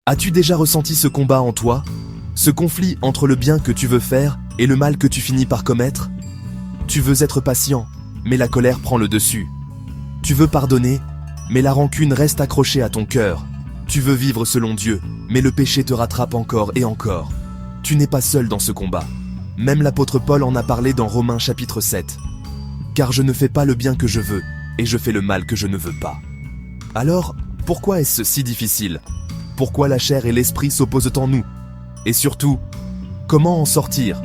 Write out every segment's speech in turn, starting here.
As-tu déjà ressenti ce combat en toi? Ce conflit entre le bien que tu veux faire et le mal que tu finis par commettre? Tu veux être patient, mais la colère prend le dessus. Tu veux pardonner, mais la rancune reste accrochée à ton cœur. Tu veux vivre selon Dieu, mais le péché te rattrape encore et encore. Tu n'es pas seul dans ce combat. Même l'apôtre Paul en a parlé dans Romains chapitre 7. Car je ne fais pas le bien que je veux, et je fais le mal que je ne veux pas. Alors, pourquoi est-ce si difficile? Pourquoi la chair et l'esprit s'opposent en nous? Et surtout, comment en sortir?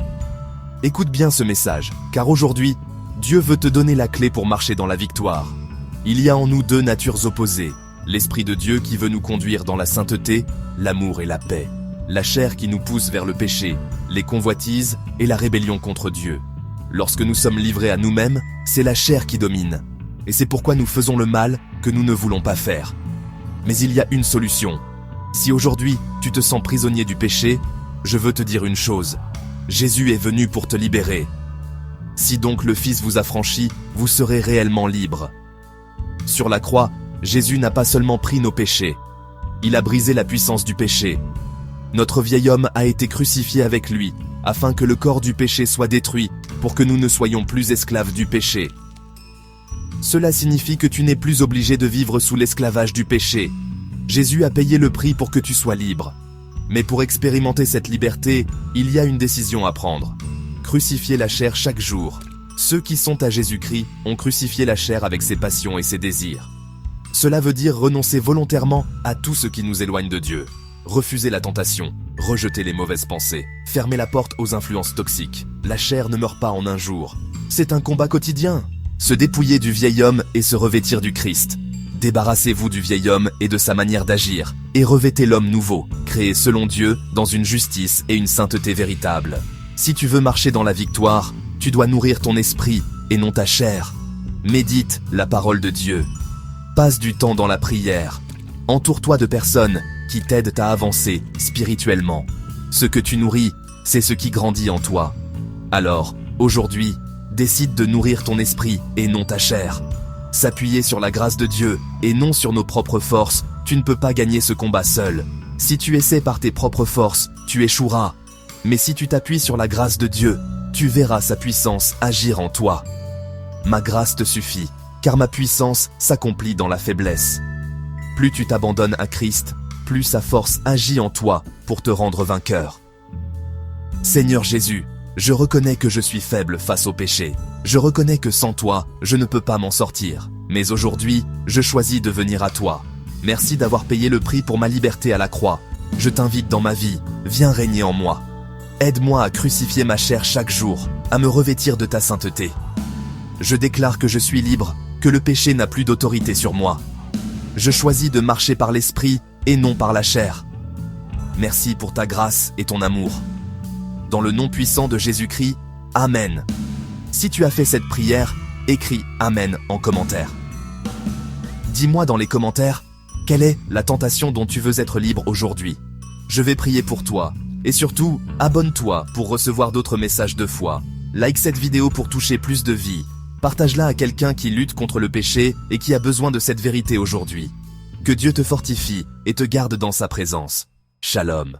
Écoute bien ce message, car aujourd'hui, Dieu veut te donner la clé pour marcher dans la victoire. Il y a en nous deux natures opposées, l'Esprit de Dieu qui veut nous conduire dans la sainteté, l'amour et la paix, la chair qui nous pousse vers le péché, les convoitises et la rébellion contre Dieu. Lorsque nous sommes livrés à nous-mêmes, c'est la chair qui domine. Et c'est pourquoi nous faisons le mal que nous ne voulons pas faire. Mais il y a une solution. Si aujourd'hui tu te sens prisonnier du péché, je veux te dire une chose. Jésus est venu pour te libérer. Si donc le Fils vous a franchi, vous serez réellement libre. Sur la croix, Jésus n'a pas seulement pris nos péchés. Il a brisé la puissance du péché. Notre vieil homme a été crucifié avec lui, afin que le corps du péché soit détruit, pour que nous ne soyons plus esclaves du péché. Cela signifie que tu n'es plus obligé de vivre sous l'esclavage du péché. Jésus a payé le prix pour que tu sois libre. Mais pour expérimenter cette liberté, il y a une décision à prendre. Crucifier la chair chaque jour. Ceux qui sont à Jésus-Christ ont crucifié la chair avec ses passions et ses désirs. Cela veut dire renoncer volontairement à tout ce qui nous éloigne de Dieu. Refuser la tentation, rejeter les mauvaises pensées, fermer la porte aux influences toxiques. La chair ne meurt pas en un jour. C'est un combat quotidien. Se dépouiller du vieil homme et se revêtir du Christ. Débarrassez-vous du vieil homme et de sa manière d'agir, et revêtez l'homme nouveau, créé selon Dieu, dans une justice et une sainteté véritable. Si tu veux marcher dans la victoire, tu dois nourrir ton esprit et non ta chair. Médite la parole de Dieu. Passe du temps dans la prière. Entoure-toi de personnes qui t'aident à avancer spirituellement. Ce que tu nourris, c'est ce qui grandit en toi. Alors, aujourd'hui, décide de nourrir ton esprit et non ta chair. S'appuyer sur la grâce de Dieu et non sur nos propres forces, tu ne peux pas gagner ce combat seul. Si tu essaies par tes propres forces, tu échoueras. Mais si tu t'appuies sur la grâce de Dieu, tu verras sa puissance agir en toi. Ma grâce te suffit, car ma puissance s'accomplit dans la faiblesse. Plus tu t'abandonnes à Christ, plus sa force agit en toi pour te rendre vainqueur. Seigneur Jésus, je reconnais que je suis faible face au péché. Je reconnais que sans toi, je ne peux pas m'en sortir. Mais aujourd'hui, je choisis de venir à toi. Merci d'avoir payé le prix pour ma liberté à la croix. Je t'invite dans ma vie, viens régner en moi. Aide-moi à crucifier ma chair chaque jour, à me revêtir de ta sainteté. Je déclare que je suis libre, que le péché n'a plus d'autorité sur moi. Je choisis de marcher par l'esprit et non par la chair. Merci pour ta grâce et ton amour. Dans le nom puissant de Jésus-Christ, Amen. Si tu as fait cette prière, écris Amen en commentaire. Dis-moi dans les commentaires, quelle est la tentation dont tu veux être libre aujourd'hui? Je vais prier pour toi. Et surtout, abonne-toi pour recevoir d'autres messages de foi. Like cette vidéo pour toucher plus de vie. Partage-la à quelqu'un qui lutte contre le péché et qui a besoin de cette vérité aujourd'hui. Que Dieu te fortifie et te garde dans sa présence. Shalom.